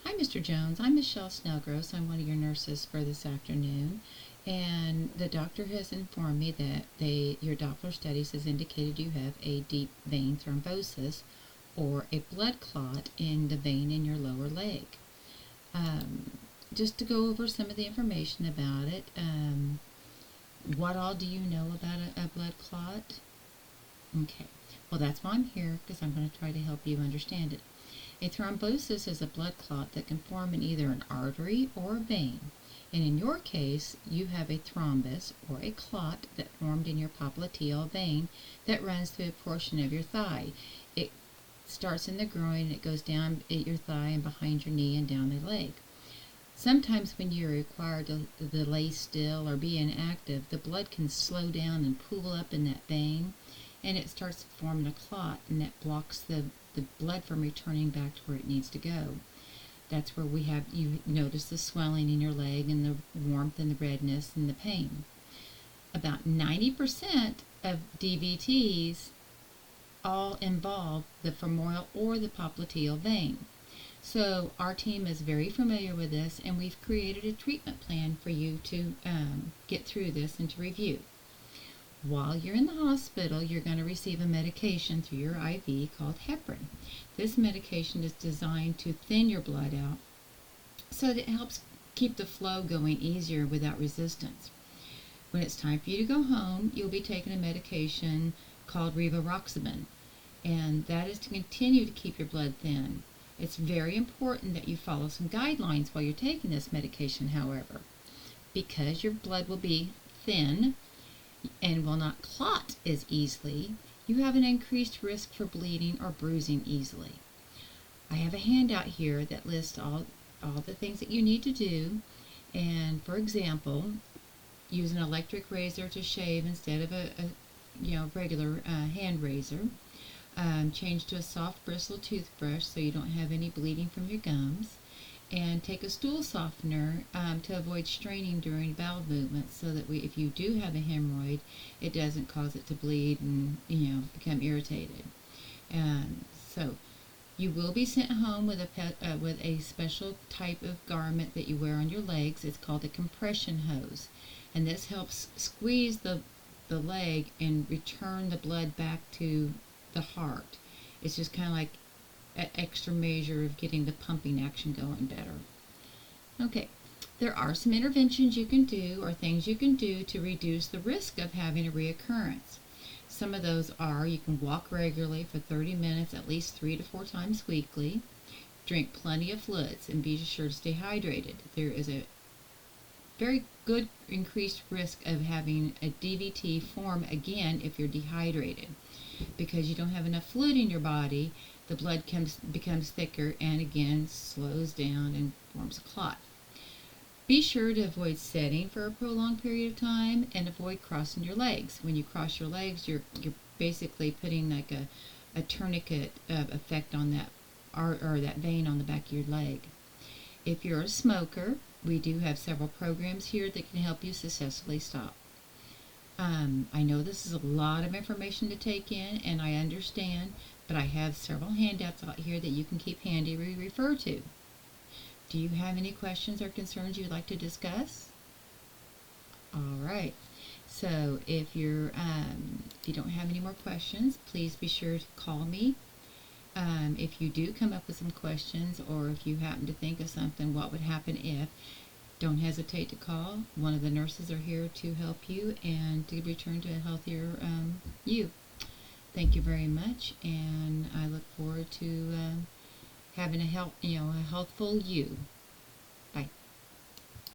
Hi, Mr. Jones. I'm Michelle Snellgross. I'm one of your nurses for this afternoon. And the doctor has informed me that your Doppler studies has indicated you have a deep vein thrombosis or a blood clot in the vein in your lower leg. Um, just to go over some of the information about it, what all do you know about a blood clot? Okay, well, that's why I'm here, because I'm going to try to help you understand it. A thrombosis is a blood clot that can form in either an artery or a vein. And in your case, you have a thrombus or a clot that formed in your popliteal vein that runs through a portion of your thigh. It starts in the groin and it goes down at your thigh and behind your knee and down the leg. Sometimes when you're required to lay still or be inactive, the blood can slow down and pool up in that vein, and it starts forming a clot, and that blocks the blood from returning back to where it needs to go. That's where you notice the swelling in your leg and the warmth and the redness and the pain. About 90% of DVTs all involve the femoral or the popliteal vein. So our team is very familiar with this, and we've created a treatment plan for you to get through this and to review. While you're in the hospital, you're going to receive a medication through your IV called heparin. This medication is designed to thin your blood out so that it helps keep the flow going easier without resistance. When it's time for you to go home, you'll be taking a medication called rivaroxaban, and that is to continue to keep your blood thin. It's very important that you follow some guidelines while you're taking this medication, however, because your blood will be thin and will not clot as easily. You have an increased risk for bleeding or bruising easily. I have a handout here that lists all the things that you need to do, and for example, use an electric razor to shave instead of a regular hand razor. Change to a soft bristle toothbrush so you don't have any bleeding from your gums, and take a stool softener to avoid straining during bowel movements, so that if you do have a hemorrhoid, it doesn't cause it to bleed and become irritated. So you will be sent home with a special type of garment that you wear on your legs. It's called a compression hose, and this helps squeeze the leg and return the blood back to the heart. It's just kind of like an extra measure of getting the pumping action going better. Okay, there are some interventions you can do or things you can do to reduce the risk of having a reoccurrence. Some of those are: you can walk regularly for 30 minutes at least 3 to 4 times weekly, drink plenty of fluids, and be sure to stay hydrated. There is a very good increased risk of having a DVT form again if you're dehydrated, because you don't have enough fluid in your body. The blood becomes thicker and again slows down and forms a clot. Be sure to avoid sitting for a prolonged period of time and avoid crossing your legs. When you cross your legs, you're basically putting like a tourniquet effect on that or that vein on the back of your leg. If you're a smoker, we do have several programs here that can help you successfully stop. I know this is a lot of information to take in, and I understand, but I have several handouts out here that you can keep handy or refer to. Do you have any questions or concerns you'd like to discuss? All right. So if you don't have any more questions, please be sure to call me. If you do come up with some questions, or if you happen to think of something, what would happen if, don't hesitate to call. One of the nurses are here to help you and to return to a healthier you. Thank you very much, and I look forward to having a healthful you.